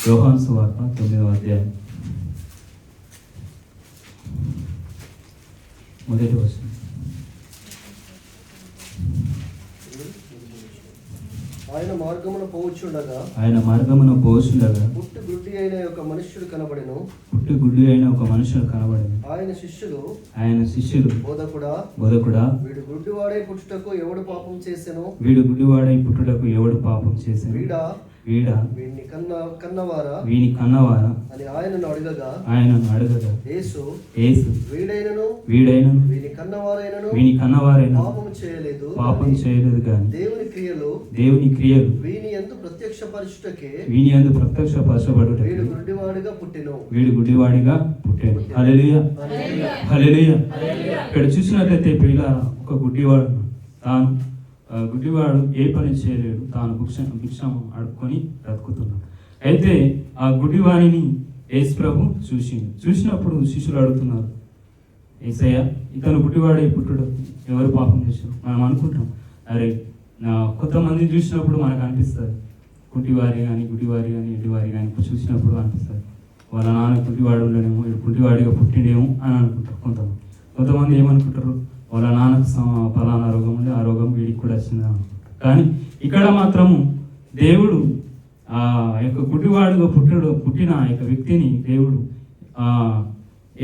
యోహాను సువార్త 9వ అధ్యాయం మొదటి వచనం. ఆయన మార్గమున పోవచ్చుండగా పుట్టి గుడ్డి అయిన ఒక మనుష్యుడు కనబడెను. ఆయన శిష్యులు బోధకుడా వీడు గుడ్డివాడై పుట్టుటకు ఎవడు పాపం చేసెను? వీడా వీడిని కన్నవారా అని ఆయనను అడగగా యేసు వీడైనను వీని కన్నవారైనను పాపం చేయలేదు గాని దేవుని క్రియలు వీని యందు ప్రత్యక్షపరచుటకే వీడు గుడ్డివాడిగా పుట్టెను. హల్లెలూయా. ఇక్కడ చూసినట్లయితే పిల్లల ఒక గుడ్డివాడు ఏ పని చేయలేడు, తాను భిక్షం అడుక్కొని బ్రతుకుతున్నాడు. అయితే ఆ గుడ్డివాడిని యేసు ప్రభు చూసినప్పుడు శిష్యులు అడుగుతున్నారు, యేసయ్య ఇతను గుడ్డివాడే పుట్టుడు ఎవరు పాపం చేశారు? మనం అనుకుంటాం, అరే కొంతమందిని చూసినప్పుడు మనకు అనిపిస్తుంది, గుడ్డివారి కానీ ఎడ్డివారి కానీ చూసినప్పుడు అనిపిస్తుంది వాళ్ళ నాన్న గుడ్డివాడు ఉండడేమో, గుడ్డివాడిగా పుట్టిండేమో అని అనుకుంటారు. కొంతమంది ఏమనుకుంటారు, వాళ్ళ నాన్నకు ఫలానా రోగం ఉండే, ఆ రోగం వీడికి కూడా వచ్చింది అనుకుంటారు. కానీ ఇక్కడ మాత్రము దేవుడు ఆ యొక్క గుడ్డివాడుగా పుట్టిన ఆ యొక్క వ్యక్తిని దేవుడు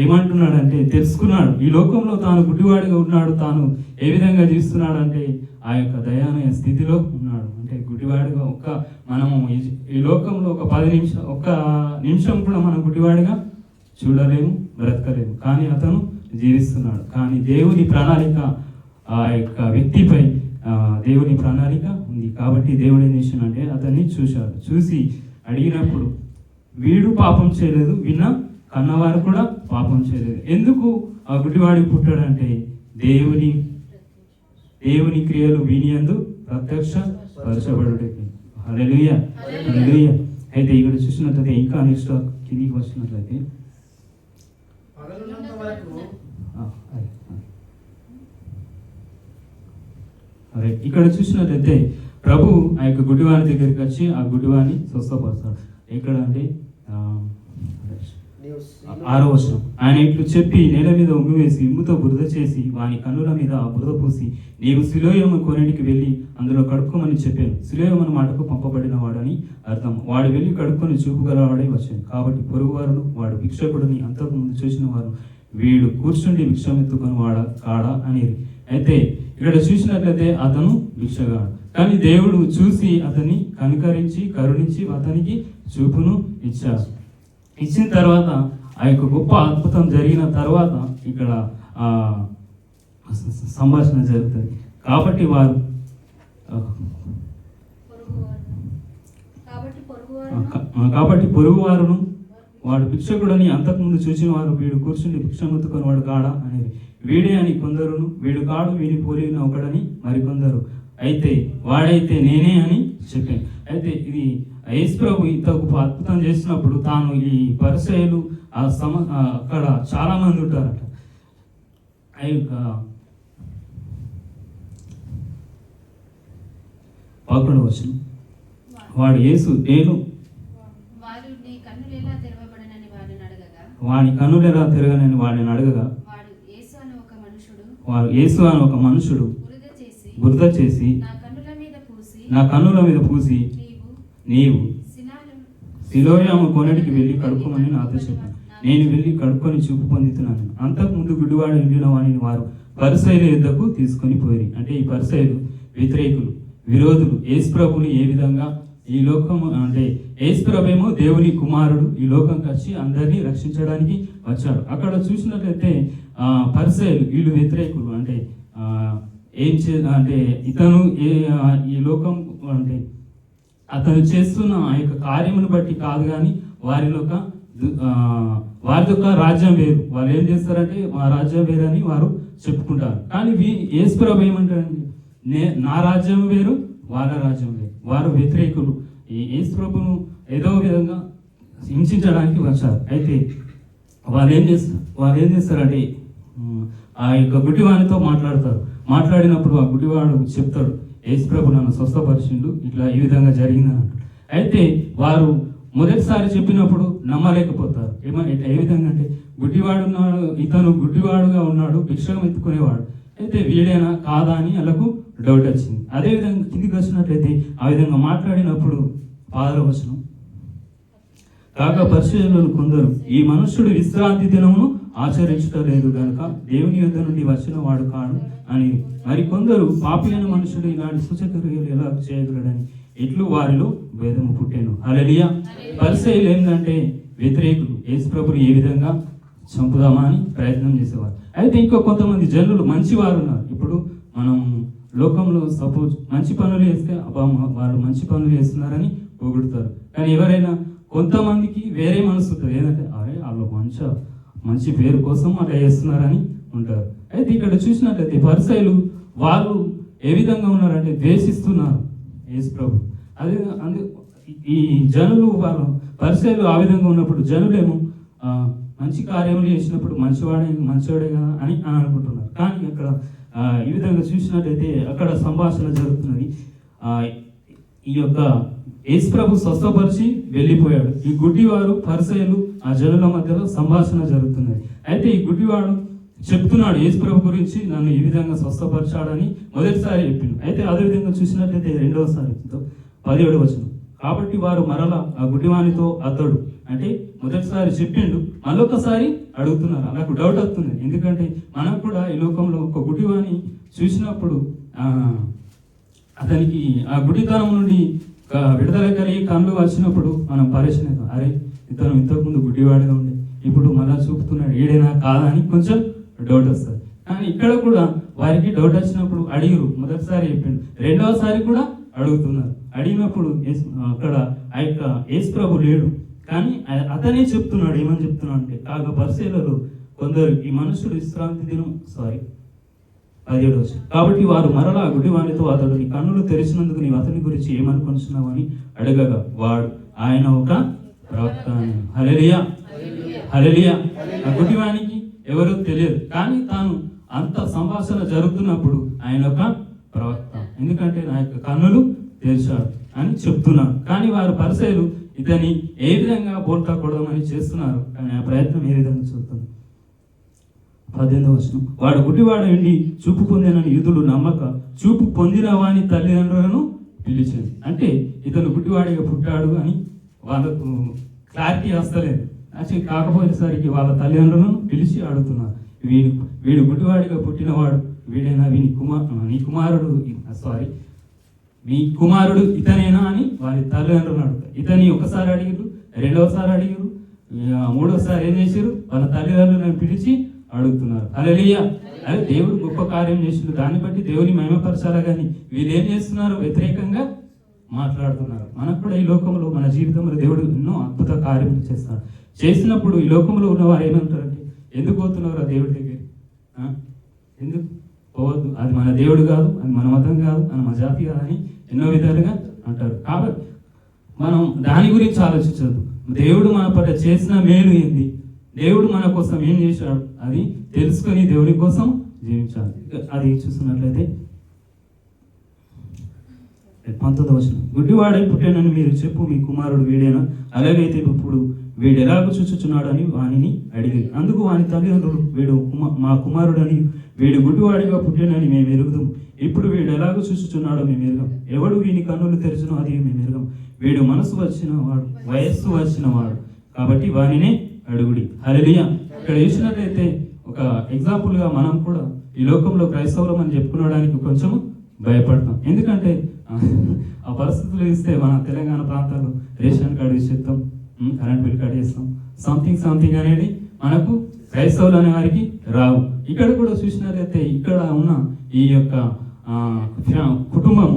ఏమంటున్నాడంటే తెలుసుకున్నాడు. ఈ లోకంలో తాను గుడ్డివాడిగా ఉన్నాడు, తాను ఏ విధంగా జీవిస్తున్నాడు అంటే ఆ యొక్క దయానీయ స్థితిలో ఉన్నాడు. అంటే గుడ్డివాడిగా మనము ఈ లోకంలో ఒక్క నిమిషం కూడా మనం గుడ్డివాడిగా చూడలేము, బ్రతకలేము. కానీ అతను జీవిస్తున్నాడు. కానీ దేవుని ప్రణాళిక ఆ యొక్క వ్యక్తిపై దేవుని ప్రణాళిక ఉంది. కాబట్టి దేవుడు ఏం చేసినంటే అతన్ని చూసి అడిగినప్పుడు వీడు పాపం చేయలేదు, కన్నవారు కూడా పాపం చేయలేదు. ఎందుకు ఆ గుడ్డివాడికి పుట్టాడంటే దేవుని క్రియలు వీని యందు ప్రత్యక్ష పరచబడుటకి. హల్లెలూయా. అయితే ఇక్కడ చూసినట్లయితే ఇంకా నెక్స్ట్ కిందికి వచ్చినట్లయితే ఇక్కడ చూసినట్లయితే ప్రభు ఆ యొక్క గుడ్డివాని దగ్గరికి వచ్చి ఆ గుడ్డివాని స్వస్థపరుస్తాడు. ఎక్కడ అంటే 6వ వచనం. ఆయన ఇట్లు చెప్పి నేల మీద ఉమ్మివేసి ఇమ్ముతో బురద చేసి వాని కన్నుల మీద ఆ బురద పూసి నీవు సిలోయము కొనేటికి వెళ్ళి అందులో కడుక్కోమని చెప్పాను. సిలోయమని మాటకు పంపబడిన వాడని అర్థం. వాడు వెళ్ళి కడుక్కొని చూపుగలవాడై వచ్చాను. కాబట్టి పొరుగువారును వాడు భిక్షకుడిని అంతకు ముందు చూసిన వారు వీడు కూర్చుండి భిక్షమెత్తుకొని కాడా అనేది. అయితే ఇక్కడ చూసినట్లయితే అతను భిక్షగాడు. కానీ దేవుడు చూసి అతన్ని కరుణించి అతనికి చూపును ఇచ్చిన తర్వాత ఆ యొక్క గొప్ప అద్భుతం జరిగిన తర్వాత ఇక్కడ సంభాషణ జరుగుతుంది. కాబట్టి పొరుగువారును వాడు భిక్షకుడని అంతకుముందు చూసిన వారు వీడు కూర్చుని భిక్షమెత్తుకొని వాడు కాడా అనేది. వీడే అని కొందరును, వీడు కాడు వీని పోలిన ఒకడని మరికొందరు, అయితే వాడైతే నేనే అని చెప్పాను. అయితే ఇది యేసు ప్రభు ఇంత గొప్ప అద్భుతం చేసినప్పుడు తాను ఈ పరిసయ్యులు అక్కడ చాలా మంది ఉంటారట. ఆ యొక్క 11వ వచనం. వాడు యేసు వాని కన్నులు ఎలా తిరగనని వాడిని అడగగా వాడు యేసు అని ఒక మనుషుడు బురద చేసి నా కన్నుల మీద పూసి నీవు సిలోయాము కొనడికి వెళ్ళి కడుక్కోమని నాతో చెప్పాను. నేను వెళ్ళి కడుక్కొని చూపు పొందుతున్నాను. అంతకుముందు గుడ్డివాడు వెళ్ళిన వాడిని వారు పరిసయ్యుల యొద్దకు తీసుకొని పోయి. అంటే ఈ పరిసయ్యులు వ్యతిరేకులు, విరోధులు యేసు ప్రభుని ఏ విధంగా ఈ లోకం అంటే యేసు ప్రభు ఏమో దేవుని కుమారుడు, ఈ లోకంకి వచ్చి అందరినీ రక్షించడానికి వచ్చాడు. అక్కడ చూసినట్లయితే పరిసయ్యులు వీళ్ళు వ్యతిరేకులు. అంటే అంటే ఇతను ఈ లోకం అంటే అతను చేస్తున్న ఆ యొక్క కార్యమును బట్టి కాదు, కానీ వారిది ఒక రాజ్యం వేరు. వాళ్ళు ఏం చేస్తారంటే మా రాజ్యం వేరు అని వారు చెప్పుకుంటారు. కానీ యేసు ప్రభు ఏమంటారండి, నా రాజ్యం వేరు, వాళ్ళ రాజ్యం వేరు. వారు వ్యతిరేకులు, యేసు ప్రభును ఏదో విధంగా హింసించడానికి వచ్చారు. అయితే వాళ్ళు ఏం చేస్తారంటే ఆ యొక్క గుడ్డివానితో మాట్లాడినప్పుడు ఆ గుడ్డివాడు చెప్తాడు, యేసు ప్రభు నన్ను స్వస్థపరిచిండు, ఇట్లా ఈ విధంగా జరిగిందని అంటాడు. అయితే వారు మొదటిసారి చెప్పినప్పుడు నమ్మలేకపోతారు. ఏ విధంగా అంటే గుడ్డివాడు ఉన్నాడు, ఇతను గుడ్డివాడుగా ఉన్నాడు, భిక్షం ఎత్తుకునేవాడు, అయితే వీడేనా కాదా అని వాళ్ళకు డౌట్ వచ్చింది. అదేవిధంగా కిందికి వచ్చినట్లయితే ఆ విధంగా మాట్లాడినప్పుడు 6వ వచనం, కాగా పరిశీలనలు కొందరు ఈ మనుష్యుడు విశ్రాంతి దినమును ఆచరించలేదు గనుక దేవుని యొద్ద నుండి వచ్చిన వాడు కాడు అని, మరి కొందరు పాపి అయిన మనుషుడు ఇలాంటి సూచక్రియలు ఎలా చేయగలడని ఇట్లు వారిలో భేదము పుట్టాను. హల్లెలూయా. పరిసయ్యులు ఏంటంటే వ్యతిరేకులు, యేసు ప్రభుని ఏ విధంగా చంపుదామా అని ప్రయత్నం చేసేవారు. అయితే ఇంకో కొంతమంది జనులు మంచివారు ఉన్నారు. ఇప్పుడు మనం లోకంలో సపోజ్ మంచి పనులు చేస్తే అబ్బా వాళ్ళు మంచి పనులు చేస్తున్నారని పొగుడుతారు. కానీ ఎవరైనా కొంతమందికి వేరే మనసు ఉంటుంది, ఏంటంటే అరే వాళ్ళు మంచి పేరు కోసం అట్లా చేస్తున్నారని ఉంటారు. అయితే ఇక్కడ చూసినట్లయితే పరిసయ్యులు వాళ్ళు ఏ విధంగా ఉన్నారంటే ద్వేషిస్తున్నారు యేసు ప్రభు. అదే ఈ జనులు వాళ్ళు పరిసయ్యులు ఆ విధంగా ఉన్నప్పుడు జనులేమో మంచి కార్యములు చేసినప్పుడు మంచివాడే కదా అని అనుకుంటున్నారు. కానీ అక్కడ ఈ విధంగా చూసినట్లయితే అక్కడ సంభాషణ జరుగుతున్నది. ఈ యొక్క యేసు ప్రభు స్వస్థపరిచి వెళ్ళిపోయాడు. ఈ గుడ్డివారు పరిసయ్యులు ఆ జనుల మధ్యలో సంభాషణ జరుగుతున్నది. అయితే ఈ గుడ్డివాడు చెప్తున్నాడు యేసు ప్రభు గురించి, నన్ను ఈ విధంగా స్వస్థపరిచాడని మొదటిసారి చెప్పిండు. అయితే అదేవిధంగా చూసినట్లయితే 2వసారి 17వ వచనం, కాబట్టి వారు మరలా ఆ గుడ్డివానితో అతడు అంటే మొదటిసారి చెప్పిండు, మళ్ళొకసారి అడుగుతున్నారు. నాకు డౌట్ వస్తుంది, ఎందుకంటే మనకు కూడా ఈ లోకంలో ఒక గుడ్డివాని చూసినప్పుడు అతనికి ఆ గుడ్డితనం నుండి విడుదల కలిగి కళ్ళు వచ్చినప్పుడు మనం పరిశీలన అవుతాం, అరే ఇతను ఇంతకుముందు గుడ్డివాడిగా ఉండే ఇప్పుడు మళ్ళా చూపుతున్నాడు, ఏడైనా కాదా అని కొంచెం డౌట్ వస్తుంది. కానీ ఇక్కడ కూడా వారికి డౌట్ వచ్చినప్పుడు అడిగిరు, మొదటిసారి చెప్పిండు, 2వసారి కూడా అడుగుతున్నారు. అడిగినప్పుడు అక్కడ ఆ యొక్క యేసు ప్రభు లేడు, కానీ అతనే చెప్తున్నాడు. ఏమని చెప్తున్నాడు అంటే, కాగా పరిసయ్యులలో కొందరు ఈ మనుషుడు విశ్రాంతి దినం 17వ వచనం, కాబట్టి వారు మరలా గుడ్డివానితో అతడు నీ కన్నులు తెరిచినందుకు నీవు అతని గురించి ఏమనుకొనిచున్నావు అని అడగగా వాడు ఆయన ఒక ప్రవక్త. హల్లెలూయా, హల్లెలూయా. ఆ గుడ్డివానికి ఎవరో తెలియదు, కానీ తాను అంత సంభాషణ జరుగుతున్నప్పుడు ఆయన ఒక ప్రవక్త, ఎందుకంటే నా యొక్క కన్నులు తెరిచాడు అని చెప్తున్నాడు. కానీ వారు పరిసయ్యులు ఇతని ఏ విధంగా బోల్తా కొడదామని చేస్తున్నారు, కానీ ఆ ప్రయత్నం ఏ విధంగా చూస్తుంది. 18వ వచనం, వాడు గుడ్డివాడు ఎండి చూపు పొందినని యూదులు నమ్మక చూపు పొందిన వాని తల్లిదండ్రులను పిలిచింది. అంటే ఇతను గుడ్డివాడిగా పుట్టాడు అని వాళ్ళకు క్లారిటీ వస్తలేదు. యాక్చువల్లీ కాకపోయేసరికి వాళ్ళ తల్లిదండ్రులను పిలిచి అడుగుతున్నారు, వీడు గుడ్డివాడిగా పుట్టినవాడు వీడైనా నీ కుమారుడు ఇతనేనా అని వారి తల్లిదండ్రులను అడుగుతారు. ఇతని ఒకసారి అడిగారు, 2వసారి అడిగారు, 3వసారి ఏం చేశారు, వాళ్ళ తల్లిదండ్రులను పిలిచి అడుగుతున్నారు. హల్లెలూయా. అదే దేవుడు గొప్ప కార్యం చేసిండు, దాన్ని బట్టి దేవుని మహిమపరచాలి. కానీ వీళ్ళు ఏం చేస్తున్నారు, వ్యతిరేకంగా మాట్లాడుతున్నారు. మనకు కూడా ఈ లోకంలో మన జీవితంలో దేవుడు ఎన్నో అద్భుత కార్యములు చేస్తాడు. చేసినప్పుడు ఈ లోకంలో ఉన్నవారు ఏమంటారంటే, ఎందుకు పోతున్నారు ఆ దేవుడి దగ్గర, ఎందుకు పోవద్దు, అది మన దేవుడు కాదు, అది మన మతం కాదు, అది మన జాతి కాదు అని ఎన్నో విధాలుగా అంటారు. కాబట్టి మనం దాని గురించి ఆలోచించద్దు. దేవుడు మన పట్ల చేసిన మేలు ఏంది, దేవుడు మన కోసం ఏం చేశాడు, అది తెలుసుకొని దేవుడి కోసం జీవించాలి. అది చూస్తున్నట్లయితే 19వ వచనం, గుడ్డివాడై పుట్టానని మీరు చెప్పు మీ కుమారుడు వీడేనా, అలాగైతే ఇప్పుడు వీడు ఎలాగో చూచుచున్నాడు అని వానిని అడిగారు. అందుకు వాని తల్లిదండ్రులు వీడు మా కుమారుడని వీడు గుడ్డివాడిగా పుట్టానని మేము ఎరుగుదాం, ఇప్పుడు వీడు ఎలాగో చూచుచున్నాడో మేము ఎరుగం, ఎవడు వీని కన్నులు తెరిచినో అది మేము ఎరుగం, వీడు మనసు వచ్చినవాడు వయస్సు వచ్చినవాడు కాబట్టి వానినే అడుగుడి. హల్లెలూయా. ఇక్కడ చూసినట్లయితే ఒక ఎగ్జాంపుల్గా మనం కూడా ఈ లోకంలో క్రైస్తవులం అని చెప్పుకోవడానికి కొంచెం భయపడతాం. ఎందుకంటే ఆ పరిస్థితులు ఇస్తే మన తెలంగాణ ప్రాంతాల్లో రేషన్ కార్డు ఇచ్చేస్తాం, కరెంట్ బిల్ కట్ చేస్తాం, సంథింగ్ అనేది మనకు క్రైస్తవులు అనే వారికి రావు. ఇక్కడ కూడా చూసినట్లయితే ఇక్కడ ఉన్న ఈ యొక్క కుటుంబం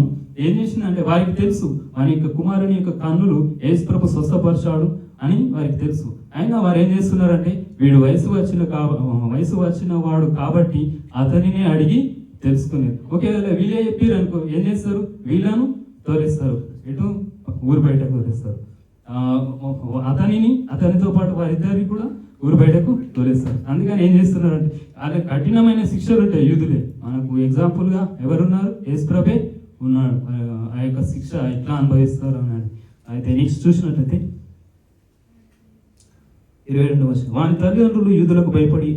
ఏం చేసిందంటే వారికి తెలుసు వారి యొక్క కుమారుని యొక్క కన్నులు యేసు ప్రభు స్వస్థపరిచాడు అని వారికి తెలుసు. అయినా వారు ఏం చేస్తున్నారంటే వీడు వయసు వచ్చిన వాడు కాబట్టి అతనినే అడిగి తెలుసుకునేది. ఒకవేళ వీళ్ళే చెప్పారు అనుకో, ఏం చేస్తారు, వీళ్ళను తోలిస్తారు, ఎటు ఊరు బయటకు తోలిస్తారు, అతనితో పాటు వారిద్దరికి కూడా ఊరు బయటకు తోలిస్తారు. అందుకని ఏం చేస్తున్నారంటే అలా కఠినమైన శిక్షలు ఉంటాయి. యూదులే మనకు ఎగ్జాంపుల్గా ఎవరున్నారు, యేసు ప్రభే ఉన్నాడు. ఆ యొక్క శిక్ష ఎట్లా అనుభవిస్తారు అన్నాడు. అయితే నెక్స్ట్ చూసినట్లయితే 22వ వచనం. వాని తల్లిదండ్రులు యూదులకు భయపడి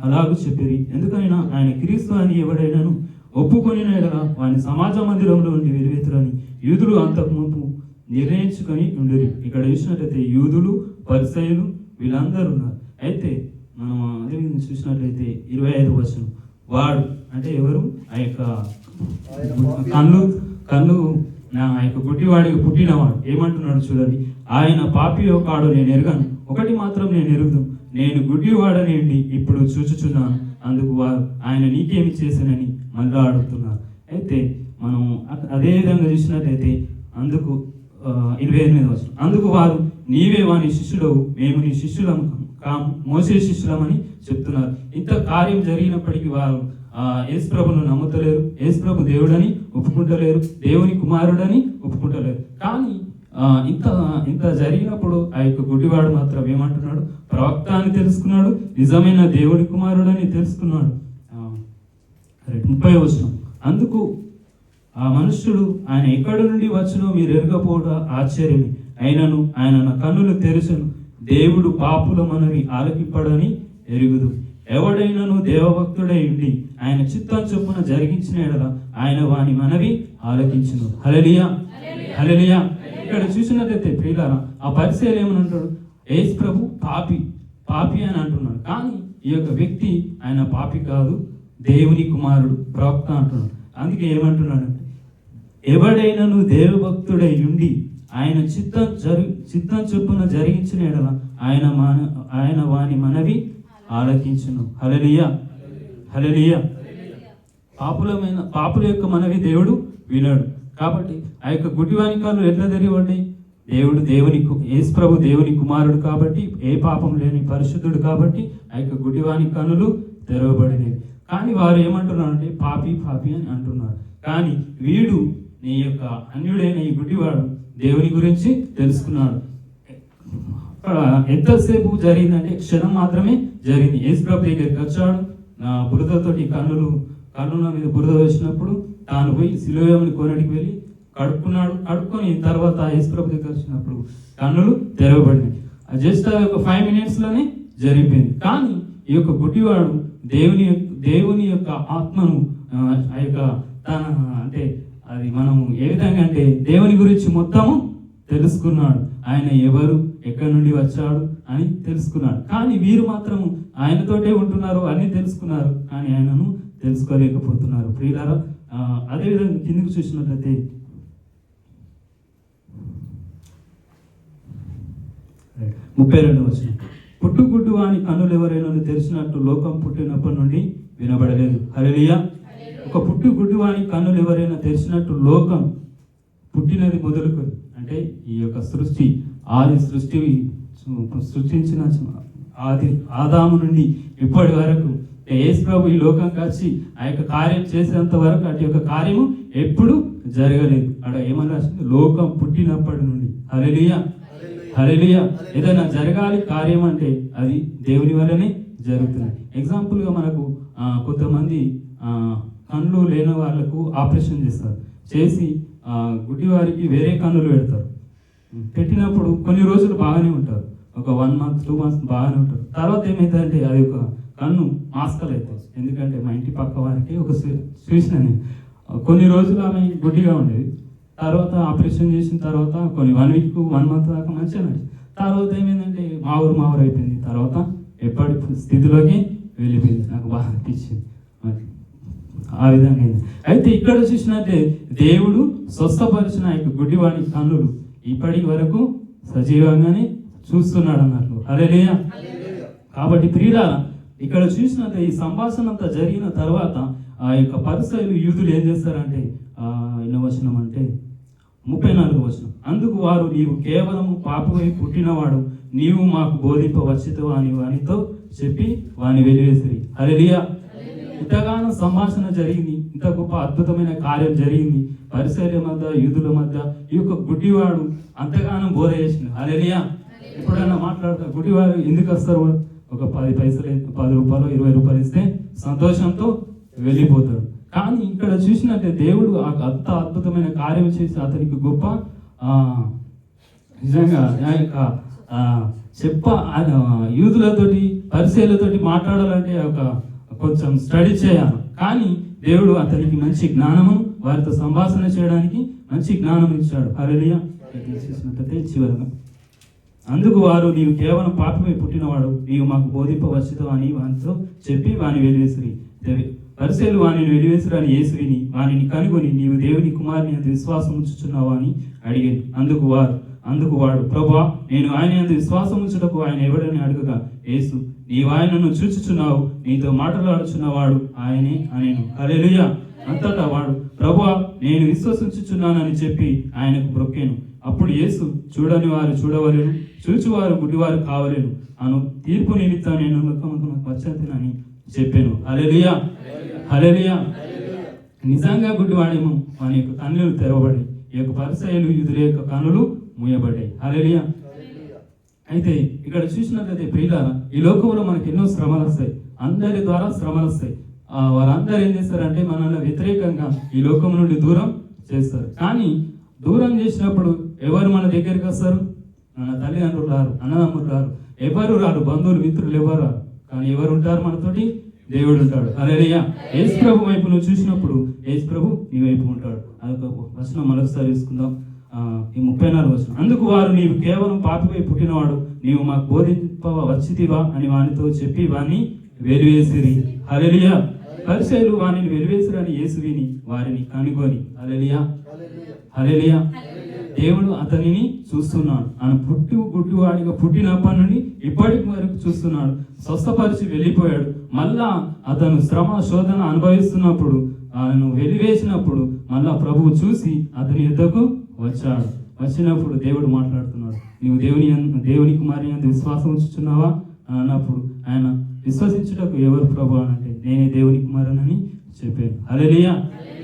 అలాగూ చెప్పిరి. ఎందుకైనా ఆయన క్రీస్తు అని ఎవడైనాను ఒప్పుకొనిన ఎడల వాని సమాజ మందిరంలో ఉండి వెలివేతులని యూదులు అంతకు ముందు నిర్ణయించుకొని ఉండేది. ఇక్కడ చూసినట్లయితే యూదులు, పరిసయ్యులు వీళ్ళందరూ ఉన్నారు. అయితే మనం అదే విధంగా చూసినట్లయితే 25వ వచనం. వాడు అంటే ఎవరు? ఆ యొక్క కన్ను ఆ యొక్క గుడ్డివాడికి పుట్టినవాడు ఏమంటున్నాడు చూడండి. ఆయన పాపియో కాడు నేను ఎరగాను, ఒకటి మాత్రం నేను ఎరుగుదు, నేను గుడ్డివాడనేంటి ఇప్పుడు చూచుచున్నాను, అందుకు వారు ఆయన నీకేమి చేశానని మళ్ళా అడుగుతున్నారు. అయితే మనం అదే విధంగా చూసినట్లయితే అందుకు 28వ వచనం. అందుకు వారు నీవే వాని శిష్యుడవు, మేము నీ శిష్యులం కాము, మోసే శిష్యులమని చెప్తున్నారు. ఇంత కార్యం జరిగినప్పటికీ వారు యేసు ప్రభును నమ్ముతలేరు, యేసు ప్రభు దేవుడని ఒప్పుకుంటలేరు, దేవుని కుమారుడని ఒప్పుకుంటలేరు. కానీ ఇంత జరిగినప్పుడు ఆ యొక్క గుడ్డివాడు మాత్రం ఏమంటున్నాడు? ప్రవక్త అని తెలుసుకున్నాడు, నిజమైన దేవుని కుమారుడని తెలుసుకున్నాడు. 30వ వచనం. అందుకు ఆ మనుష్యుడు ఆయన ఎక్కడి నుండి వచ్చునో మీరు ఎరగపోవడం ఆశ్చర్యమే, అయినను ఆయన నా కన్నులు తెరచును, దేవుడు పాపుల మనవి ఆలకింపడని ఎరుగుదు. ఎవడైనాను దేవభక్తుడై ఉండి ఆయన చిత్తం చొప్పున జరిగించిన ఎడల ఆయన వాని మనవి ఆలకించును. హల్లెలూయా, హల్లెలూయా. ఇక్కడ చూసినట్లయితే ప్రియులారా, ఆ పరిసయ్యులు ఏమని అంటాడు? యేసు ప్రభు పాపి అని అంటున్నాడు. కానీ ఈ యొక్క వ్యక్తి ఆయన పాపి కాదు, దేవుని కుమారుడు, ప్రవక్త అంటున్నాడు. అందుకే ఏమంటున్నాడు? ఎవడైనాను దేవభక్తుడై ఉండి ఆయన చిత్తం చొప్పున జరిగించిన ఎడల ఆయన వాని మనవి ఆలకించును. హల్లెలూయా, హల్లెలూయా. పాపుల యొక్క మనవి దేవుడు వినడు. కాబట్టి ఆ యొక్క గుడ్డివాని కాళ్ళు ఎట్లా తెరవబడ్డాయి? యేసు ప్రభు దేవుని కుమారుడు కాబట్టి, ఏ పాపం లేని పరిశుద్ధుడు కాబట్టి ఆ యొక్క గుడ్డివాని కన్నులు తెరవబడినవి. కానీ వారు ఏమంటున్నారు అంటే పాపి అని అంటున్నారు. కానీ వీడు నీ యొక్క అన్యుడైన ఈ గుడ్డివాడు దేవుని గురించి తెలుసుకున్నాడు. ఎంతసేపు జరిగిందంటే క్షణం మాత్రమే జరిగింది. యేసు ప్రభు దగ్గరికి వచ్చాడు, బురదతోటి కన్నుల మీద బురద వేసినప్పుడు తాను పోయి సిలువని కోనడికి వెళ్ళి కడుక్కొని తర్వాత యేసు ప్రభు దగ్గర వచ్చినప్పుడు కన్నులు తెరవబడినాయి. జస్ట్ ఒక 5 minutesలోనే జరిగిపోయింది. కానీ ఈ యొక్క గుడ్డివాడు దేవుని యొక్క ఆత్మను ఆ యొక్క తన అంటే అది మనం ఏ విధంగా అంటే దేవుని గురించి మొత్తము తెలుసుకున్నాడు. ఆయన ఎవరు, ఎక్కడి నుండి వచ్చాడు అని తెలుసుకున్నాడు. కానీ వీరు మాత్రము ఆయనతోటే ఉంటున్నారు అని తెలుసుకున్నారు, కానీ ఆయనను తెలుసుకోలేకపోతున్నారు. ప్రియులారా, అదేవిధంగా కిందకు చూసినట్లయితే 32వ వచనం. పుట్టుగుడ్డు వాని కన్నులు ఎవరైనా తెరిచినట్టు లోకం పుట్టినప్పటి నుండి వినబడలేదు. హల్లెలూయా. ఒక పుట్టుగుడ్డు వాని కన్నులు ఎవరైనా తెరిచినట్టు లోకం పుట్టినది మొదలుకొని అంటే ఈ యొక్క సృష్టించిన ఆదాము నుండి ఇప్పటి వరకు యేసు ప్రభు ఈ లోకం వచ్చి ఆ యొక్క కార్యం చేసేంత వరకు అటు యొక్క కార్యము ఎప్పుడు జరగలేదు. అక్కడ ఏమని రాసింది? లోకం పుట్టినప్పటి నుండి. హల్లెలూయా, హల్లెలూయా. ఏదైనా జరగాలి కార్యం అంటే అది దేవుని వల్లనే జరుగుతుంది. ఎగ్జాంపుల్గా మనకు కొంతమంది కన్నులు లేని వాళ్ళకు ఆపరేషన్ చేసి గుడ్డి వారికి వేరే కన్నులు పెడతారు. పెట్టినప్పుడు కొన్ని రోజులు బాగానే ఉంటారు, ఒక 1 month 2 months బాగానే ఉంటారు. తర్వాత ఏమవుతుందంటే అది ఒక కన్ను మాస్కలు అవుతుంది. ఎందుకంటే మా ఇంటి పక్క వారికి ఒక చూసిన నేను కొన్ని రోజులు ఆమె గుడ్డిగా ఉండేది. తర్వాత ఆపరేషన్ చేసిన తర్వాత కొన్ని 1 week 1 month దాకా మంచిగా నడిచింది. తర్వాత ఏమైందంటే మా ఊరు అయిపోయింది. తర్వాత ఎప్పటి స్థితిలోకి వెళ్ళిపోయింది. నాకు బాగా అనిపించింది. ఆ విధంగా అయింది. అయితే ఇక్కడ చూసినట్టే దేవుడు స్వస్థపరిచిన యొక్క గుడ్డివాని కన్నులు ఇప్పటి వరకు సజీవంగానే చూస్తున్నాడు అన్నట్లు. హల్లెలూయా. కాబట్టి ప్రియులారా, ఇక్కడ చూసినట్టే ఈ సంభాషణ అంతా జరిగిన తర్వాత ఆ యొక్క పరిసయ్యులు యూదులు ఏం చేస్తారంటే ఎన్నో వచనం అంటే 34వ వచనం. అందుకు వారు నీవు కేవలం పాపమై పుట్టినవాడు, నీవు మాకు బోధింపవచ్చితో అని వానితో చెప్పి వాని వెలివేసిరి. హల్లెలూయా. ఇంతగానో సంభాషణ జరిగింది, ఇంత గొప్ప అద్భుతమైన కార్యం జరిగింది పరిసయ్యుల మధ్య, యూదుల మధ్య. ఈ యొక్క గుడ్డివాడు అంతగానో బోధ చేసింది. హల్లెలూయా. ఎప్పుడైనా మాట్లాడతా గుడ్డివాడు ఎందుకు వస్తారు? ఒక 10 పైసలు 10 రూపాయలు 20 రూపాయలు ఇస్తే సంతోషంతో వెళ్ళిపోతాడు. కానీ ఇక్కడ చూసినట్టే దేవుడు అంత అద్భుతమైన కార్యం చేసి అతనికి గొప్ప నిజంగా యూదులతోటి పరిచయాలతోటి మాట్లాడాలంటే కొంచెం స్టడీ చేయాలి. కానీ దేవుడు అతనికి మంచి జ్ఞానము, వారితో సంభాషణ చేయడానికి మంచి జ్ఞానం ఇచ్చాడు. హల్లెలూయా. చివరగా అందుకు వారు, నీవు కేవలం పాపమే పుట్టినవాడు, నీవు మాకు బోధింపవచ్చుతో అని వానితో చెప్పి వాని వెలివేసిరి. పరిసయ్యులు వానిని వెలివేసిరి అని యేసు విని వానిని కనుగొని, నీవు దేవుని కుమారుని అందు విశ్వాసం ఉంచుచున్నావా అని అడిగాను. అందుకు వాడు, ప్రభువా, నేను ఆయన యందు విశ్వాసం ఉంచుటకు ఆయన ఎవడని అడగగా, యేసు, నీవు ఆయనను చూచుచున్నావు, నీతో మాట్లాడుచున్నవాడు ఆయనే అనేను. హల్లెలూయా. అంతటా వాడు, ప్రభువా, నేను విశ్వసించుచున్నానని చెప్పి ఆయనకు బ్రొక్కాను. అప్పుడు యేసు, చూడని వారు చూడవలేను, చూచువారు గుడ్డివారు కావలేను అను తీర్పు నిమిత్తం నేను లోకమునకు వచ్చేదనని చెప్పాను. హల్లెలూయా. హల్లెలూయా. నిజంగా గుడ్డివాడేమో వాని యొక్క కన్నులు తెరవబడి, ఈ యొక్క పరిసయ్యులు యూదుల యొక్క కన్నులు మూయబడ్డాయి. హల్లెలూయా. అయితే ఇక్కడ చూసినట్లయితే ప్రియులారా, ఈ లోకంలో మనకి ఎన్నో శ్రమలు వస్తాయి, అందరి ద్వారా శ్రమలు వస్తాయి. వారందరూ ఏం చేస్తారంటే మనల్ని వ్యతిరేకంగా ఈ లోకం నుండి దూరం చేస్తారు. కానీ దూరం చేసినప్పుడు ఎవరు మన దగ్గరికి వస్తారు? మన తల్లిదండ్రులు రారు, అన్నదమ్ములు రారు, ఎవరు రారు, బంధువులు మిత్రులు ఎవరు రారు. కానీ ఎవరు ఉంటారు మనతోటి? దేవుడు ఉంటాడు. హల్లెలూయా. యేసు ప్రభు వైపు నువ్వు చూసినప్పుడు యేసు ప్రభు నీ వైపు ఉంటాడు. అదొక వచనం మరొకసారి తీసుకుందాం. ఈ 34 వచనం. అందుకు వారు, నీవు కేవలం పాపిపై పుట్టినవాడు, నీవు మాకు బోధింపవచ్చితివా అని వానితో చెప్పి వారిని వెలివేసిరి. హల్లెలూయా. పరిసయ్యులు వానిని వెలివేసిరి అని యేసు విని వారిని కనుగొని. హల్లెలూయా. హల్లెలూయా. దేవుడు అతనిని చూస్తున్నాడు. ఆయన గుడ్డివాడిగా పుట్టినప్పటి నుండి ఇప్పటికి వరకు చూస్తున్నాడు. స్వస్థపరిచి వెళ్ళిపోయాడు. మళ్ళా అతను శ్రమ శోధన అనుభవిస్తున్నప్పుడు, ఆయన వెలివేసినప్పుడు మళ్ళా ప్రభువు చూసి అతని యొద్దకు వచ్చాడు. వచ్చినప్పుడు దేవుడు మాట్లాడుతున్నాడు, నీవు దేవుని కుమారుని యందు విశ్వాసం ఉంచుచున్నావా అని అన్నప్పుడు ఆయన, విశ్వసించుటకు ఎవరు ప్రభు అని అంటే, నేనే దేవుని కుమారునని చెప్పాను. హల్లెలూయా.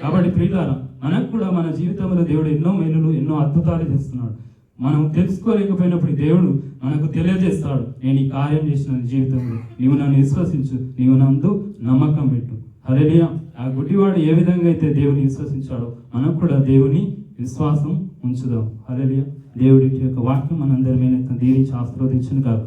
కాబట్టి ప్రియులారా, మనకు కూడా మన జీవితంలో దేవుడు ఎన్నో మేలులు, ఎన్నో అద్భుతాలు చేస్తున్నాడు. మనం తెలుసుకోలేకపోయినప్పుడు దేవుడు మనకు తెలియజేస్తాడు, నేను ఈ కార్యం చేసిన జీవితంలో, నీవు నన్ను విశ్వసించు, నీవు నందు నమ్మకం పెట్టు. హల్లెలూయా. ఆ గుడ్డివాడు ఏ విధంగా అయితే దేవుని విశ్వసించాడో మనకు కూడా దేవుని విశ్వాసం ఉంచుదాం. హల్లెలూయా. దేవుడి యొక్క వాక్యం మనందరి మీద దీవించి ఆశీర్వదించును కాక.